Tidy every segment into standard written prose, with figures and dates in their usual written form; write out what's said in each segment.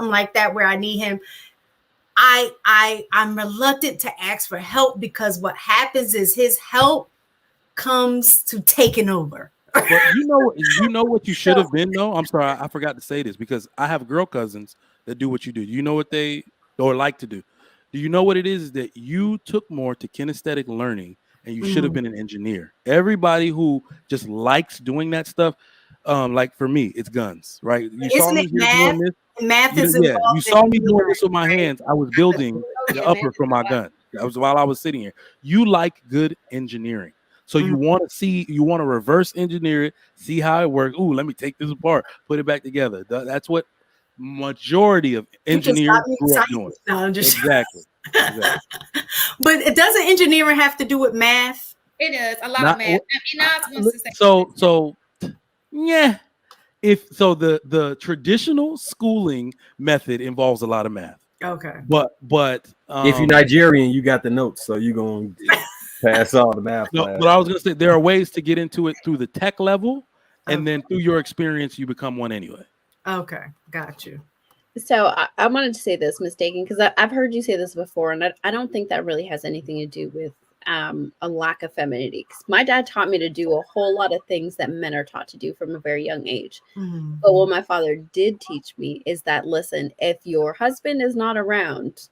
something like that where I need him, I'm reluctant to ask for help, because what happens is his help comes to taking over. But you know what you should have been though. I'm sorry, I forgot to say this because I have girl cousins that do what you do. You know what they or like to do. Do you know what it is that you took more to kinesthetic learning and you should have been an engineer? Everybody who just likes doing that stuff, like for me, it's guns, right? You saw Isn't me it here math? doing this. Math is You involved saw in me doing engineering, this with my right? hands. I was building the upper for my gun. That was while I was sitting here. You like good engineering. So you want to reverse engineer it, see how it works. Ooh, let me take this apart, put it back together. That's what majority of engineers grew up doing. No, I'm just Exactly. But doesn't engineering have to do with math? It does a lot of math. So yeah. If so, the traditional schooling method involves a lot of math. Okay. But if you're Nigerian, you got the notes, so you're gonna pass all the math. No, but I was gonna say there are ways to get into it through the tech level, and then through your experience, you become one anyway. Okay, got you. So I wanted to say this, mistaken, because I've heard you say this before, and I don't think that really has anything to do with a lack of femininity. Because my dad taught me to do a whole lot of things that men are taught to do from a very young age. But what my father did teach me is that, listen, if your husband is not around,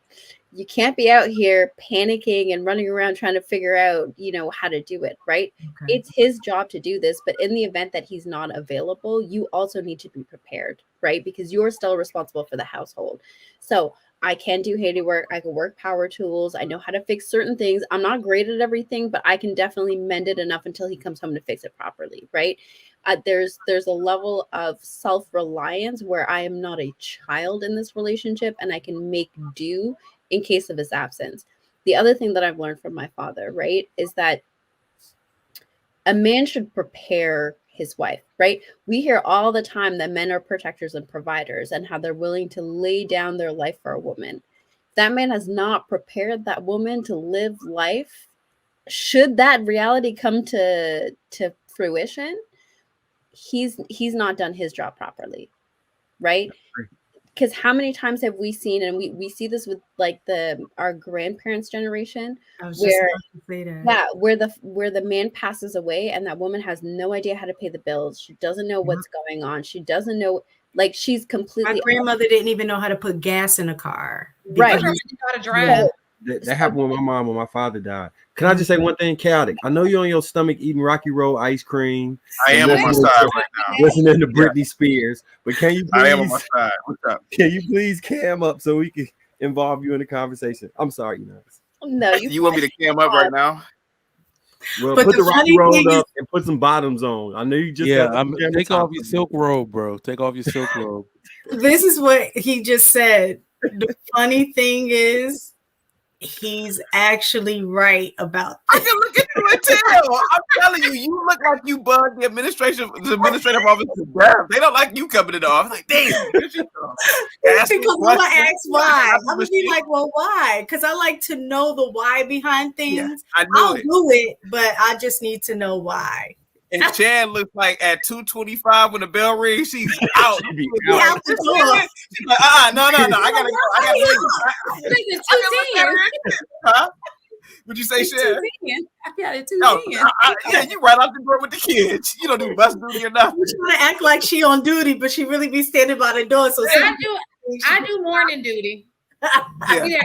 you can't be out here panicking and running around trying to figure out, how to do it, right? Okay. It's his job to do this, but in the event that he's not available, you also need to be prepared, right? Because you're still responsible for the household. So I can do handiwork. I can work power tools. I know how to fix certain things. I'm not great at everything, but I can definitely mend it enough until he comes home to fix it properly, right? There's a level of self-reliance where I am not a child in this relationship, and I can make do in case of his absence. The other thing that I've learned from my father, right, is that a man should prepare his wife, right? We hear all the time that men are protectors and providers and how they're willing to lay down their life for a woman. That man has not prepared that woman to live life. Should that reality come to fruition, he's not done his job properly, right? Because how many times have we seen, and we see this with like our grandparents' generation, where the man passes away and that woman has no idea how to pay the bills. She doesn't know what's going on. She doesn't know, like, she's completely. My grandmother didn't even know how to put gas in a car. Right. She didn't know how to drive. That happened with my mom when my father died. Can I just say one thing, chaotic? I know you're on your stomach eating Rocky Road ice cream. I am on my side right now. Listening to Britney Spears. But can you please? I am on my side. What's up? Can you please cam up so we can involve you in the conversation? I'm sorry, No, you want me to cam up right now? Well, but put the Rocky Road up and put some bottoms on. I know you just take off your silk robe, bro. Take off your silk robe. This is what he just said. The funny thing is, he's actually right about that. I can look into it too. I'm telling you, you look like you bugged the administrative office to death. They don't like you coming in the office. Like, damn, where'd you go? Because I'm gonna ask why. I'm gonna be like, well, why? Because I like to know the why behind things. Yeah, I'll do it, but I just need to know why. And Chad looks like at 2:25 when the bell rings, she's out. She's out the door. She's like, no. I gotta leave. Huh? What'd you say, Chad? I got it 2:10. Yeah, you right out the door with the kids. You don't do bus duty or nothing. She's trying to act like she on duty, but she really be standing by the door. So I do morning duty. Yeah.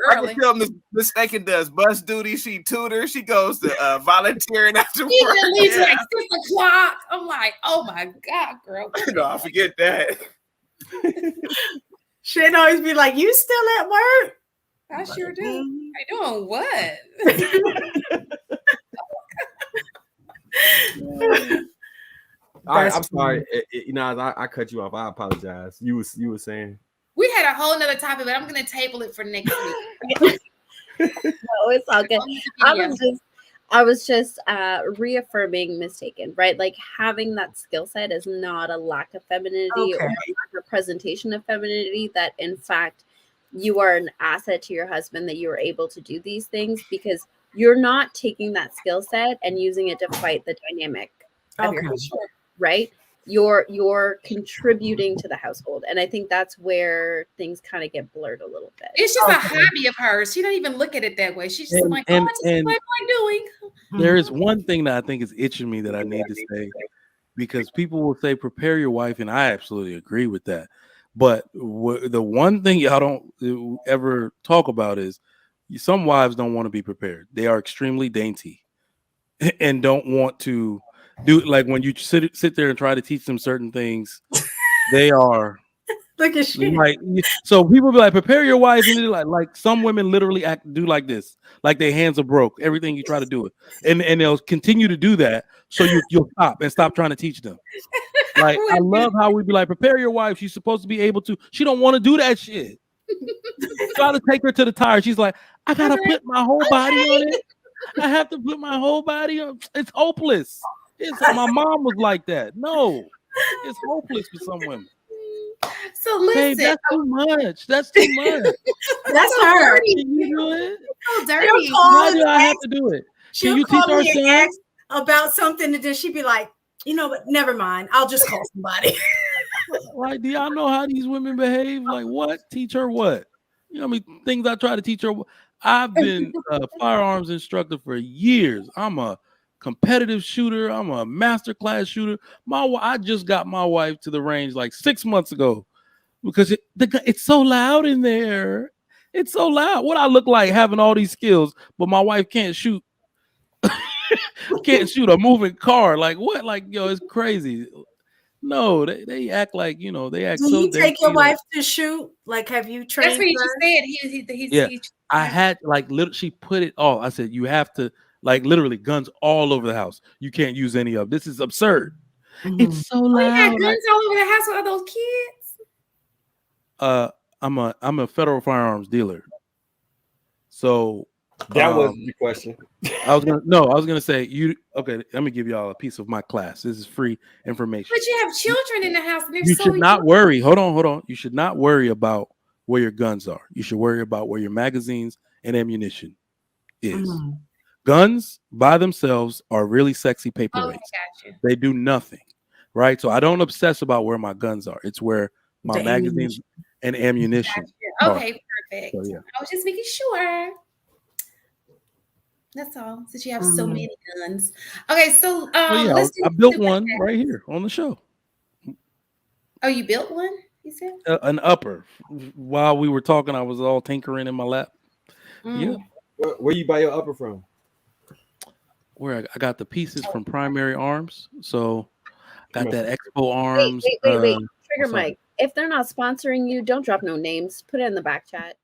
I can tell Miss Staken does bus duty. She tutors. She goes to volunteering after work. She leaves like 6 o'clock. I'm like, oh my God, girl. No, I forget that. She'd always be like, "You still at work?" I sure do. I doing what? All right, I'm sorry. I cut you off. I apologize. You were saying. We had a whole nother topic, but I'm going to table it for next week. No, it's all good. I was just reaffirming mistaken, right? Like, having that skill set is not a lack of femininity or a lack of presentation of femininity. That in fact, you are an asset to your husband, that you are able to do these things because you're not taking that skill set and using it to fight the dynamic of your husband, right? You're contributing to the household, and I think that's where things kind of get blurred a little bit. It's just a hobby of hers. She don't even look at it that way. She's just like, oh, I just like what I'm doing. There is one thing that I think is itching me that I need to say, because people will say prepare your wife, and I absolutely agree with that. But the one thing y'all don't ever talk about is some wives don't want to be prepared. They are extremely dainty and don't want to do, like, when you sit there and try to teach them certain things, they are look at you. Like, so people be like, prepare your wife, and like some women literally do like this, like their hands are broke. Everything you try to do it, and they'll continue to do that. So you'll stop trying to teach them. Like, I love how we be like, prepare your wife. She's supposed to be able to. She don't want to do that shit. Try to take her to the tire. She's like, I gotta put my whole body on it. I have to put my whole body on. It's hopeless. My mom was like that. No, it's hopeless for some women. So listen, babe, that's too much. That's too much. That's her. Can you do it? So dirty. Why do I have to do it? Can you teach our son about something, and then she'd be like, you know what? Never mind. I'll just call somebody. Like, do y'all know how these women behave? Like, what? Teach her what? You know, things I try to teach her. I've been a firearms instructor for years. I'm a competitive shooter. I'm a master class shooter. I just got my wife to the range like 6 months ago because it's so loud in there. It's so loud. What I look like having all these skills, but my wife can't shoot. Can't shoot a moving car. Like, what? Like, yo, it's crazy. No, they act like, they act. Do you take your wife to shoot? Like, have you trained? That's what you said. He's I had she put it all. I said, you have to, like, literally guns all over the house. You can't use any of this. Is absurd. Mm-hmm. It's so loud. You got guns all over the house with all those kids. I'm a federal firearms dealer. So that wasn't the question. I was gonna say okay. Let me give y'all a piece of my class. This is free information. But you have children in the house, and you should not worry. Hold on. You should not worry about where your guns are. You should worry about where your magazines and ammunition is. Mm-hmm. Guns by themselves are really sexy paperweights. They do nothing, right? So I don't obsess about where my guns are. It's where my magazines and ammunition. Okay, perfect. So, yeah. I was just making sure. That's all. Since you have so many guns. Okay, so I built one right here on the show. Oh, you built one? You said an upper. While we were talking, I was all tinkering in my lap. Yeah. Where you buy your upper from? Where I got the pieces from Primary Arms. So got that Expo Arms. Wait. Trigger Mike. If they're not sponsoring you, don't drop no names. Put it in the back chat.